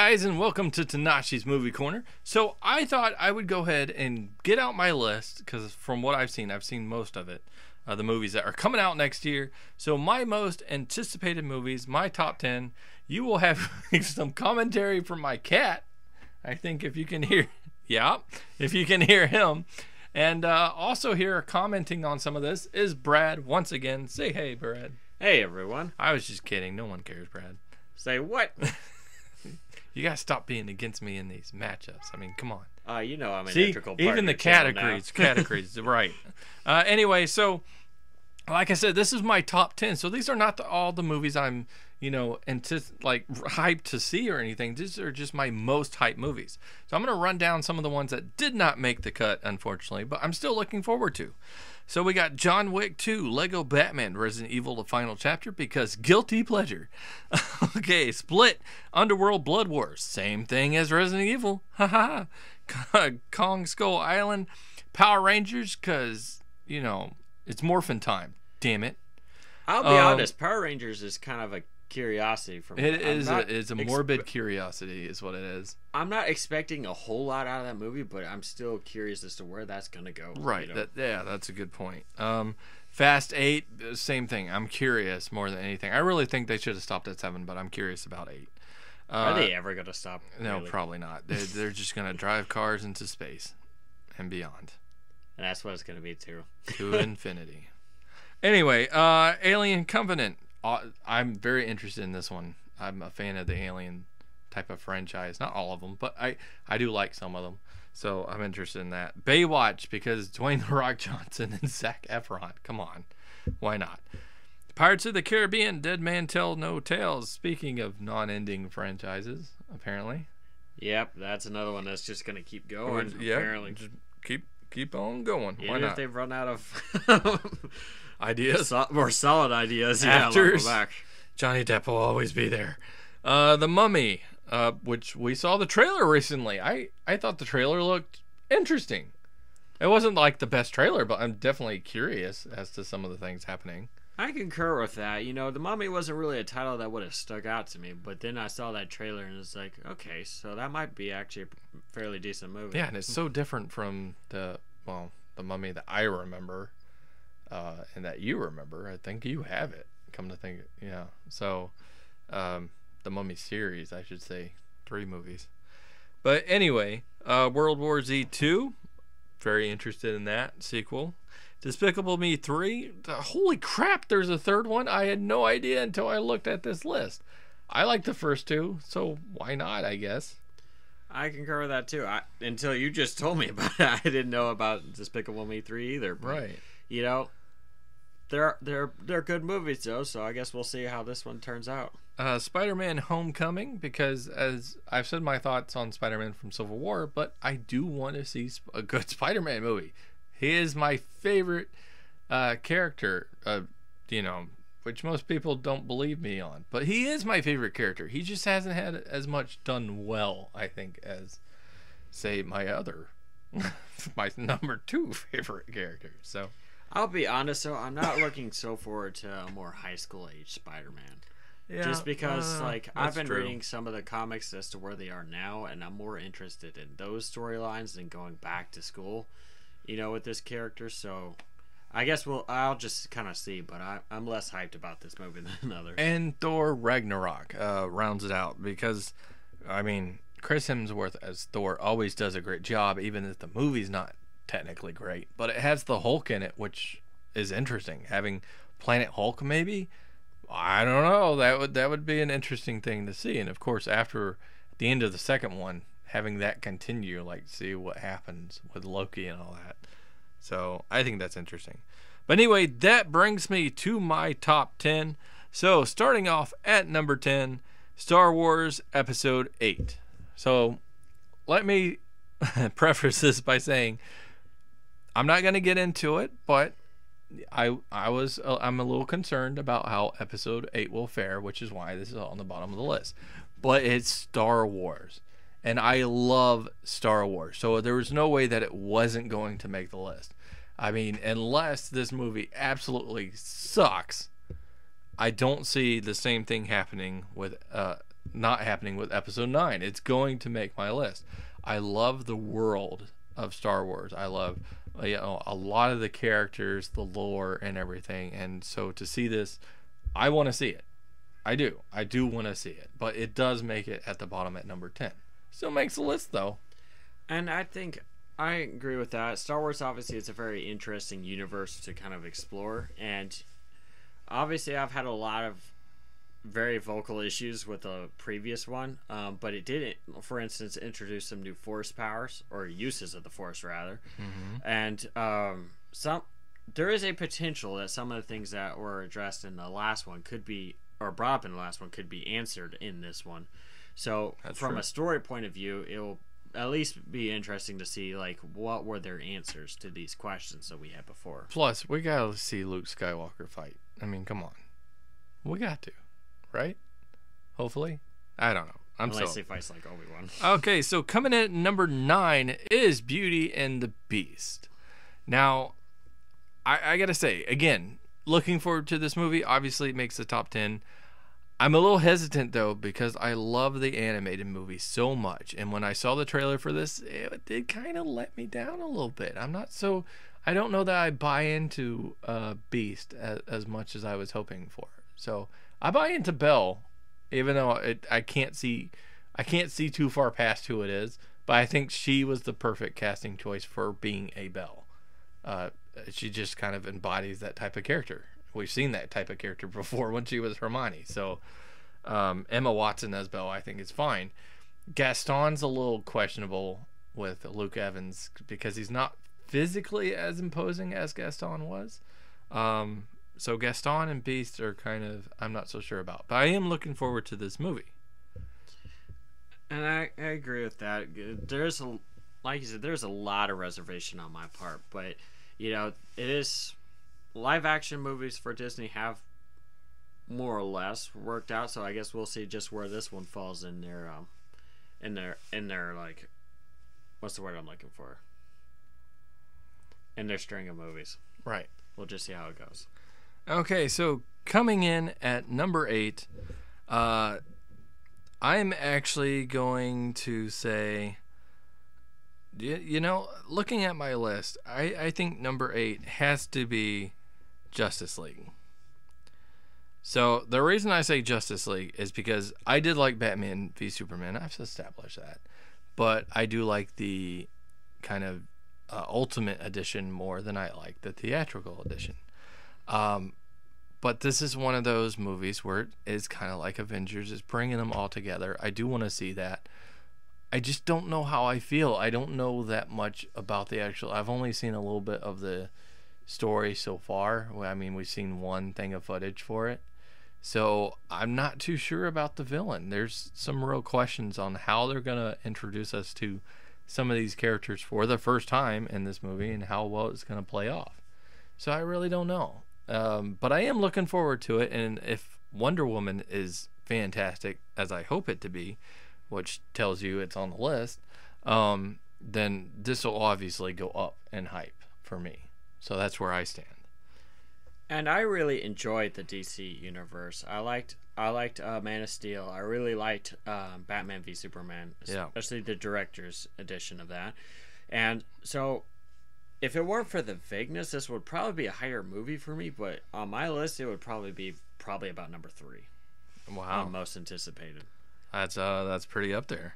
guys, and welcome to Tnashi's Movie Corner. So I thought I would go ahead and get out my list, because from what I've seen most of it, the movies that are coming out next year. So my most anticipated movies, my top 10. You will have some commentary from my cat. I think if you can hear, if you can hear him. And also here commenting on some of this is Brad once again. Say hey, Brad. Hey, everyone. I was just kidding. No one cares, Brad. Say what? You gotta stop being against me in these matchups. I mean, come on. You know I'm an See, integral part of even the your channel cat agrees. Right. Anyway, so like I said, this is my top 10. So these are not all the movies I'm, hyped to see or anything. These are just my most hyped movies. So I'm gonna run down some of the ones that did not make the cut, unfortunately, but I'm still looking forward to. So we got John Wick 2, Lego Batman, Resident Evil, The Final Chapter, because guilty pleasure. Okay, Split, Underworld, Blood Wars, same thing as Resident Evil. Haha. Kong Skull Island, Power Rangers, because, it's morphin' time. Damn it. I'll be honest, Power Rangers is kind of a curiosity for me. It's a morbid curiosity is what it is. I'm not expecting a whole lot out of that movie, but I'm still curious as to where that's going to go. Right. That's a good point. Fast 8, same thing. I'm curious more than anything. I really think they should have stopped at 7, but I'm curious about 8. Are they ever going to stop? No, really? Probably not. They're just going to drive cars into space and beyond. And that's what it's going to be too. To infinity. Anyway, Alien Covenant. I'm very interested in this one. I'm a fan of the Alien type of franchise. Not all of them, but I do like some of them. So I'm interested in that. Baywatch, because Dwayne "The Rock" Johnson and Zac Efron. Come on. Why not? Pirates of the Caribbean, Dead Man Tell No Tales. Speaking of non-ending franchises, apparently. Yep, that's another one that's just going to keep going. Apparently. Just keep on going. Why Even not? if they've run out of ideas, more solid ideas. Actors. Back. Johnny Depp will always be there. The Mummy, which we saw the trailer recently. I thought the trailer looked interesting. It wasn't like the best trailer, but I'm definitely curious as to some of the things happening. I concur with that. The Mummy wasn't really a title that would have stuck out to me, but then I saw that trailer and it's like, okay, so that might be actually a fairly decent movie. Yeah, and it's so different from the Mummy that I remember, and that you remember. I think you have it. Come to think, yeah. So, the Mummy series, I should say, 3 movies. But anyway, World War Z 2, very interested in that sequel. Despicable Me 3, holy crap, there's a third one. I had no idea until I looked at this list. I like the first 2, so why not, I guess. I concur with that too. Until you just told me about it, I didn't know about Despicable Me 3 either. But, right. They're good movies though, so I guess we'll see how this one turns out. Spiderman Homecoming, because as I've said my thoughts on Spider-Man from Civil War, but I do want to see a good Spider-Man movie. He is my favorite character, which most people don't believe me on. But he is my favorite character. He just hasn't had as much done well, I think, as, say, my number 2 favorite character. So I'll be honest, though, I'm not looking so forward to a more high school age Spider-Man. Yeah, just because, I've been reading some of the comics as to where they are now, and I'm more interested in those storylines than going back to school, with this character. So I guess I'll just kind of see, but I'm less hyped about this movie than others. And Thor Ragnarok rounds it out, because, Chris Hemsworth as Thor always does a great job, even if the movie's not technically great. But it has the Hulk in it, which is interesting. Having Planet Hulk, maybe? I don't know. That would be an interesting thing to see. And, of course, after the end of the second one, having that continue, see what happens with Loki and all that. So I think that's interesting. But anyway, that brings me to my top 10. So starting off at number 10, Star Wars Episode 8. So let me preface this by saying I'm not going to get into it, but I'm a little concerned about how Episode 8 will fare, which is why this is on the bottom of the list. But it's Star Wars. And I love Star Wars. So there was no way that it wasn't going to make the list. Unless this movie absolutely sucks, I don't see the same thing happening with not happening with episode 9. It's going to make my list. I love the world of Star Wars. I love a lot of the characters, the lore, and everything. And so to see this, I want to see it. I do want to see it. But it does make it at the bottom at number 10. Still makes the list, though. And I think I agree with that. Star Wars, obviously, it's a very interesting universe to kind of explore. And obviously, I've had a lot of very vocal issues with the previous one, but it did, for instance, introduce some new force powers, or uses of the force rather. And there is a potential that some of the things that were addressed in the last one could be, or brought up in the last one, could be answered in this one. So from a story point of view, it'll at least be interesting to see like what were their answers to these questions that we had before. Plus, we gotta see Luke Skywalker fight. I mean, come on, we got to. Right? Hopefully. I don't know. Unless he fights like Obi-Wan. Okay, so coming in at number 9 is Beauty and the Beast. Now, I gotta say, again, looking forward to this movie. Obviously, it makes the top 10. I'm a little hesitant, though, because I love the animated movie so much. And when I saw the trailer for this, it did kind of let me down a little bit. I don't know that I buy into Beast as much as I was hoping for. So I buy into Belle, even though I can't see too far past who it is. But I think she was the perfect casting choice for being a Belle. She just kind of embodies that type of character. We've seen that type of character before when she was Hermione. So Emma Watson as Belle, I think, is fine. Gaston's a little questionable with Luke Evans because he's not physically as imposing as Gaston was. So Gaston and Beast are kind of, I'm not so sure about. But I am looking forward to this movie. And I agree with that. There's like you said, there's a lot of reservation on my part. But, it is, live action movies for Disney have more or less worked out. So I guess we'll see just where this one falls in their like, what's the word I'm looking for? In their string of movies. Right. We'll just see how it goes. Okay, so coming in at number 8, I'm actually going to say, looking at my list, I think number 8 has to be Justice League. So the reason I say Justice League is because I did like Batman v Superman. I've established that. But I do like the kind of Ultimate Edition more than I like the theatrical edition. But this is one of those movies where it's kind of like Avengers. It's bringing them all together. I do want to see that. I just don't know how I feel. I don't know that much about the actual. I've only seen a little bit of the story so far. I mean, we've seen one thing of footage for it. So I'm not too sure about the villain. There's some real questions on how they're going to introduce us to some of these characters for the first time in this movie and how well it's going to play off. So I really don't know. But I am looking forward to it. And if Wonder Woman is fantastic, as I hope it to be, which tells you it's on the list, then this will obviously go up in hype for me. So that's where I stand. And I really enjoyed the DC universe. I liked Man of Steel. I really liked Batman v Superman, especially the director's edition of that. And so, if it weren't for the vagueness, this would probably be a higher movie for me. But on my list, it would probably be about number 3. Wow, most anticipated. That's pretty up there.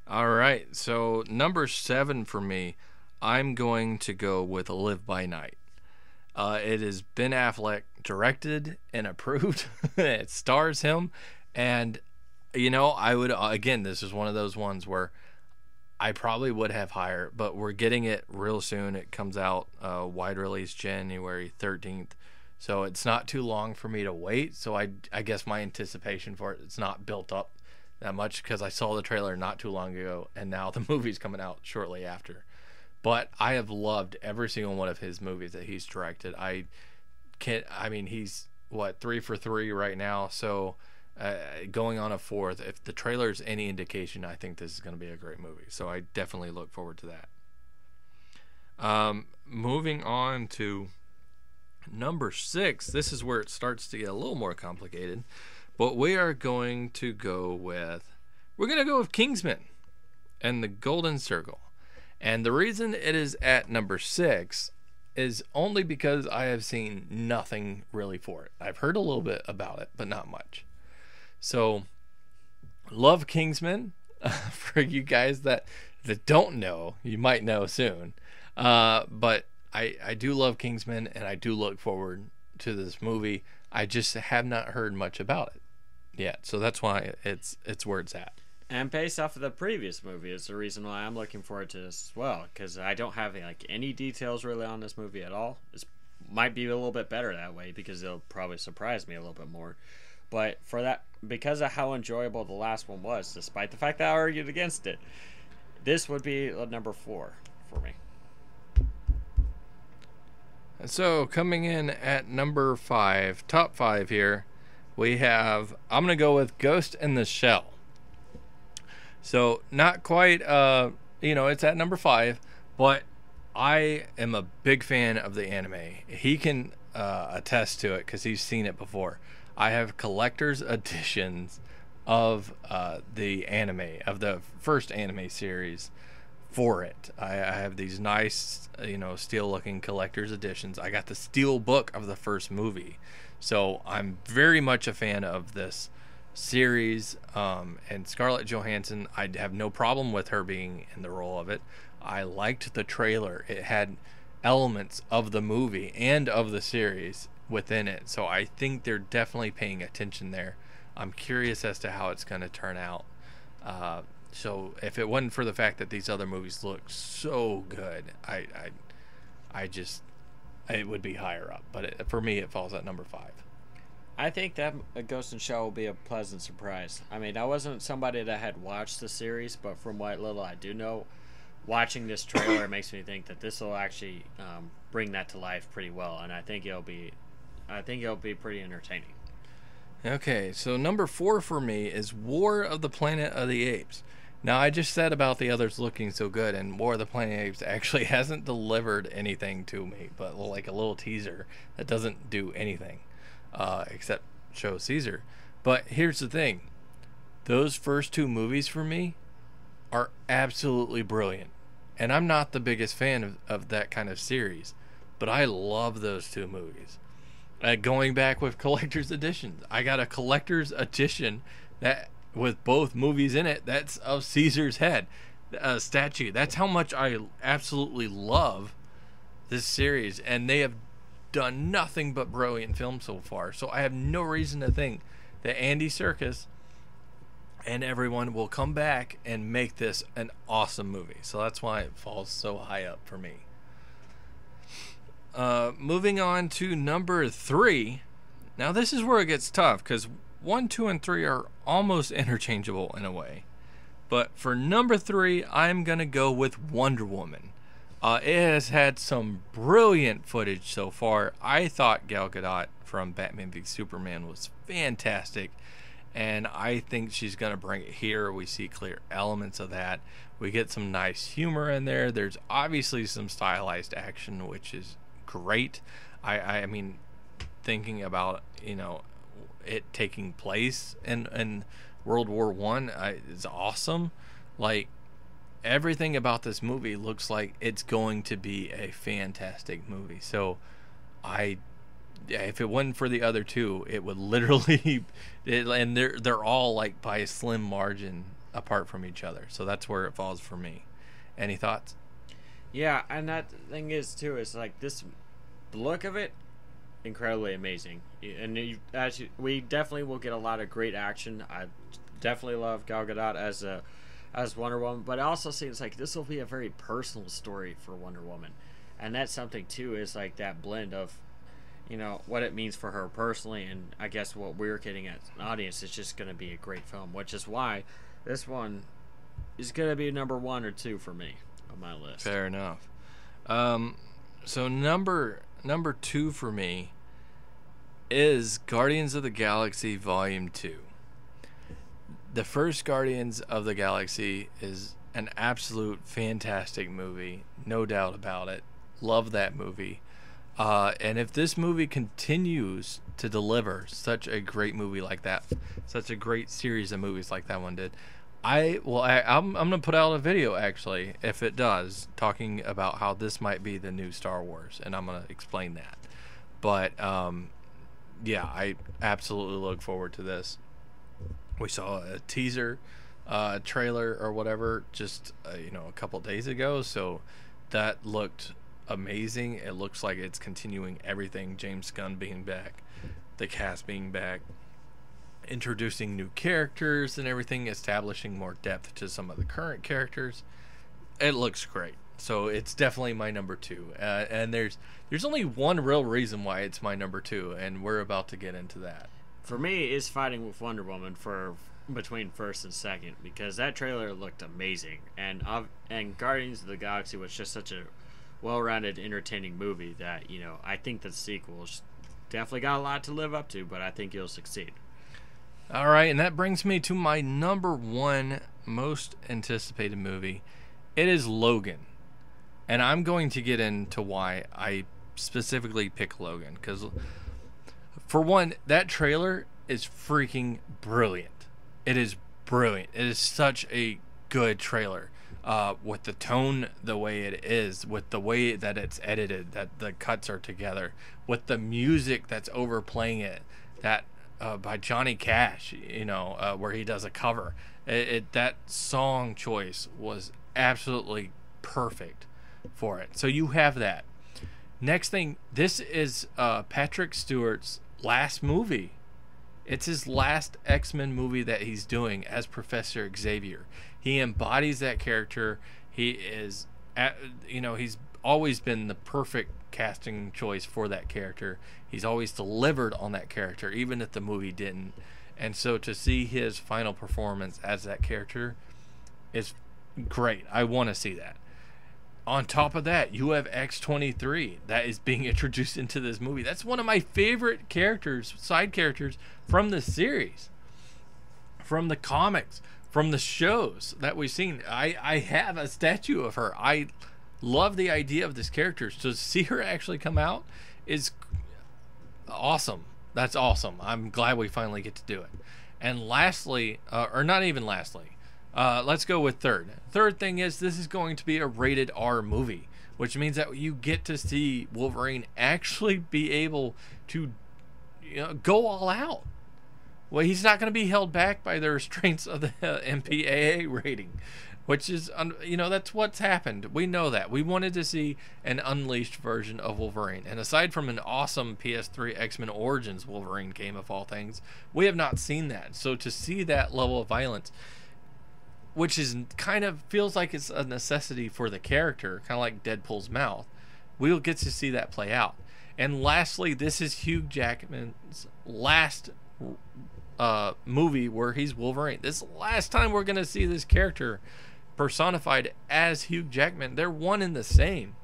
All right, so number 7 for me, I'm going to go with Live by Night. It is Ben Affleck directed and approved. It stars him. And, I would, again, this is one of those ones where I probably would have higher, but we're getting it real soon. It comes out wide release January 13th. So it's not too long for me to wait. So I guess my anticipation for it's not built up that much because I saw the trailer not too long ago. And now the movie's coming out shortly after. But I have loved every single one of his movies that he's directed. He's 3 for 3 right now. So going on a 4th, if the trailer is any indication, I think this is going to be a great movie. So I definitely look forward to that. Moving on to number 6, this is where it starts to get a little more complicated. But we are going to go with Kingsman and the Golden Circle. And the reason it is at number 6 is only because I have seen nothing really for it. I've heard a little bit about it, but not much. So, love Kingsman. For you guys that don't know, you might know soon. But I do love Kingsman, and I do look forward to this movie. I just have not heard much about it yet, so that's why it's where it's at. And based off of the previous movie is the reason why I'm looking forward to this as well, because I don't have any details really on this movie at all. It might be a little bit better that way because it'll probably surprise me a little bit more. But for that, because of how enjoyable the last one was, despite the fact that I argued against it, this would be number 4 for me. So coming in at number 5, top 5 here, we have, I'm going to go with Ghost in the Shell. So not quite, it's at number 5, but I am a big fan of the anime. He can attest to it because he's seen it before. I have collector's editions of the anime, of the first anime series for it. I have these nice, steel-looking collector's editions. I got the steel book of the first movie. So I'm very much a fan of this series. And Scarlett Johansson, I have no problem with her being in the role of it. I liked the trailer. It had elements of the movie and of the series within it. So I think they're definitely paying attention there. I'm curious as to how it's going to turn out. So if it wasn't for the fact that these other movies look so good, it would be higher up. But for me, it falls at number 5. I think that Ghost in the Shell will be a pleasant surprise. I mean, I wasn't somebody that had watched the series, but from what little I do know, watching this trailer makes me think that this will actually bring that to life pretty well, and I think it'll be pretty entertaining. Okay, so number 4 for me is War of the Planet of the Apes. Now, I just said about the others looking so good, and War of the Planet of the Apes actually hasn't delivered anything to me, but like a little teaser that doesn't do anything except show Caesar. But here's the thing. Those first 2 movies for me are absolutely brilliant. And I'm not the biggest fan of that kind of series, but I love those 2 movies. Going back with collector's editions, I got a collector's edition that with both movies in it. That's of Caesar's head statue. That's how much I absolutely love this series, and they have done nothing but brilliant films so far. So I have no reason to think that Andy Serkis and everyone will come back and make this an awesome movie. So that's why it falls so high up for me. Moving on to number 3. Now this is where it gets tough because 1, 2, and 3 are almost interchangeable in a way. But for number 3, I'm going to go with Wonder Woman. It has had some brilliant footage so far. I thought Gal Gadot from Batman v Superman was fantastic, and I think she's going to bring it here. We see clear elements of that. We get some nice humor in there. There's obviously some stylized action, which is great. I mean, thinking about, it taking place in World War I is awesome. Like, everything about this movie looks like it's going to be a fantastic movie. So if it wasn't for the other 2, it would literally and they're all like by a slim margin apart from each other. So that's where it falls for me. Any thoughts? Yeah, and that thing is too, is like this, the look of it, incredibly amazing. And we definitely will get a lot of great action. I definitely love Gal Gadot as Wonder Woman, but it also seems like this will be a very personal story for Wonder Woman. And that's something too, is like that blend of, what it means for her personally, and I guess what we're getting as an audience is just going to be a great film, which is why this one is going to be number 1 or 2 for me on my list. Fair enough. So number 2 for me is Guardians of the Galaxy Volume 2. The first Guardians of the Galaxy is an absolute fantastic movie, no doubt about it. Love that movie. And if this movie continues to deliver such a great movie like that, such a great series of movies like that one did, I'm gonna put out a video actually, if it does, talking about how this might be the new Star Wars, and I'm gonna explain that. But yeah, I absolutely look forward to this. We saw a teaser, trailer or whatever, just a couple days ago, so that looked amazing. It looks like it's continuing everything. James Gunn being back, the cast being back, introducing new characters and everything, establishing more depth to some of the current characters. It looks great. So it's definitely my number 2. And there's only one real reason why it's my number 2, and we're about to get into that. For me, it's fighting with Wonder Woman for between first and second, because that trailer looked amazing, and Guardians of the Galaxy was just such a well-rounded, entertaining movie that I think the sequel's definitely got a lot to live up to, but I think it'll succeed. All right, and that brings me to my number 1 most anticipated movie. It is Logan, and I'm going to get into why I specifically pick Logan, because for one, that trailer is freaking brilliant. It is brilliant. It is such a good trailer. With the tone the way it is, with the way that it's edited, that the cuts are together, with the music that's overplaying it, that by Johnny Cash, where he does a cover. That song choice was absolutely perfect for it. So you have that. Next thing, this is Patrick Stewart's last movie. It's his last X-Men movie that he's doing as Professor Xavier. He embodies that character. He is, he's always been the perfect casting choice for that character. He's always delivered on that character, even if the movie didn't. And so to see his final performance as that character is great. I want to see that. On top of that, you have X-23 that is being introduced into this movie. That's one of my favorite characters, side characters from the series, from the comics, from the shows that we've seen. I have a statue of her. I love the idea of this character. So to see her actually come out is awesome. That's awesome. I'm glad we finally get to do it. And lastly, or not even lastly, let's go with third. Third thing is, this is going to be a rated R movie, which means that you get to see Wolverine actually be able to go all out. Well, he's not going to be held back by the restraints of the MPAA rating, which is, that's what's happened. We know that. We wanted to see an unleashed version of Wolverine. And aside from an awesome PS3 X-Men Origins Wolverine game of all things, we have not seen that. So to see that level of violence, which is kind of feels like it's a necessity for the character, kind of like Deadpool's mouth, we'll get to see that play out. And lastly, this is Hugh Jackman's last movie where he's Wolverine. This is the last time we're going to see this character personified as Hugh Jackman. They're one and the same.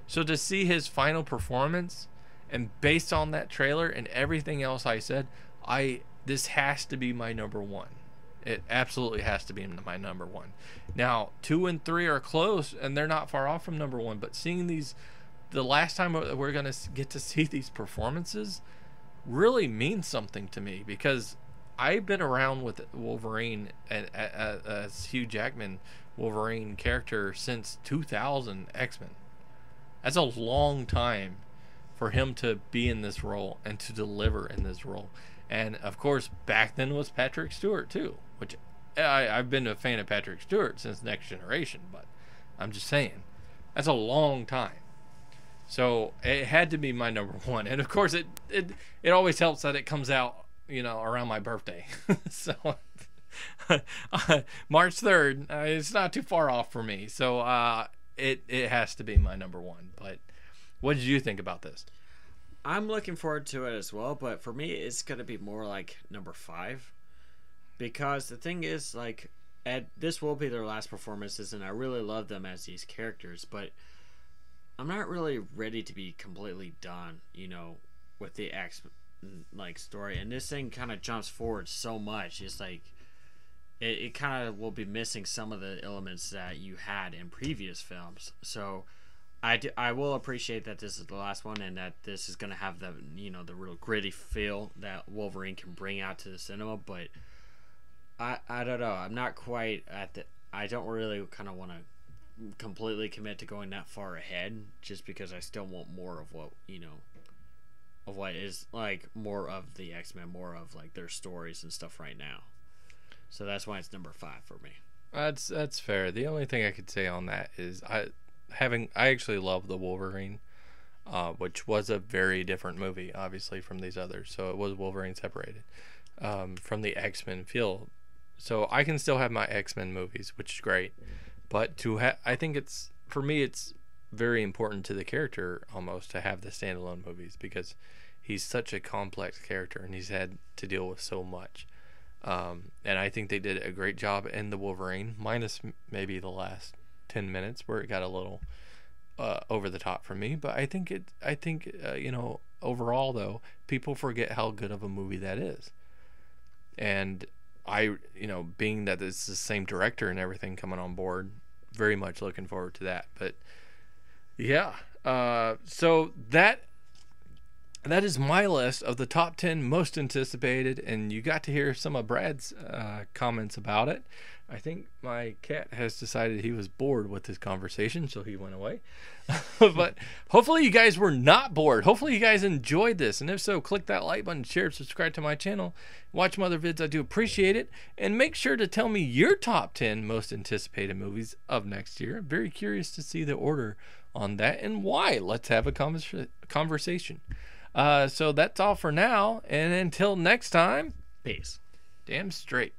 So to see his final performance, and based on that trailer and everything else I said, this has to be my number 1. It absolutely has to be my number 1. Now, 2 and 3 are close, and they're not far off from number 1. But seeing these, the last time we're going to get to see these performances, really means something to me, because I've been around with Wolverine and as Hugh Jackman Wolverine character since 2000 X-Men. That's a long time for him to be in this role and to deliver in this role. And of course, back then was Patrick Stewart too, which I've been a fan of Patrick Stewart since Next Generation, but I'm just saying, that's a long time. So it had to be my number 1. And of course, it always helps that it comes out, around my birthday. So March 3rd, it's not too far off for me. So it has to be my number 1. But what did you think about this? I'm looking forward to it as well, but for me, it's going to be more like number 5. Because the thing is, this will be their last performances, and I really love them as these characters, but I'm not really ready to be completely done, with the X story. And this thing kind of jumps forward so much. It's it kind of will be missing some of the elements that you had in previous films. So I will appreciate that this is the last one and that this is going to have the the real gritty feel that Wolverine can bring out to the cinema, but I don't know. I'm not quite at the. I don't really kind of want to completely commit to going that far ahead, just because I still want more of what of what is like more of the X-Men, more of like their stories and stuff right now. So that's why it's number 5 for me. That's fair. The only thing I could say on that is I actually love the Wolverine, which was a very different movie, obviously, from these others. So it was Wolverine separated from the X-Men feel. So I can still have my X-Men movies, which is great. But I think it's, for me, it's very important to the character almost to have the standalone movies, because he's such a complex character and he's had to deal with so much. And I think they did a great job in the Wolverine, minus maybe the last 10 minutes where it got a little over the top for me. But I think overall though, people forget how good of a movie that is. And being that it's the same director and everything coming on board, very much looking forward to that. But yeah, so that is my list of the top 10 most anticipated, and you got to hear some of Brad's comments about it. I think my cat has decided he was bored with this conversation, so he went away. But hopefully you guys were not bored. Hopefully you guys enjoyed this, and if so, click that like button, share, subscribe to my channel, watch my other vids. I do appreciate it, and make sure to tell me your top 10 most anticipated movies of next year. I'm very curious to see the order on that and why. Let's have a conversation. So that's all for now, and until next time, peace. Damn straight.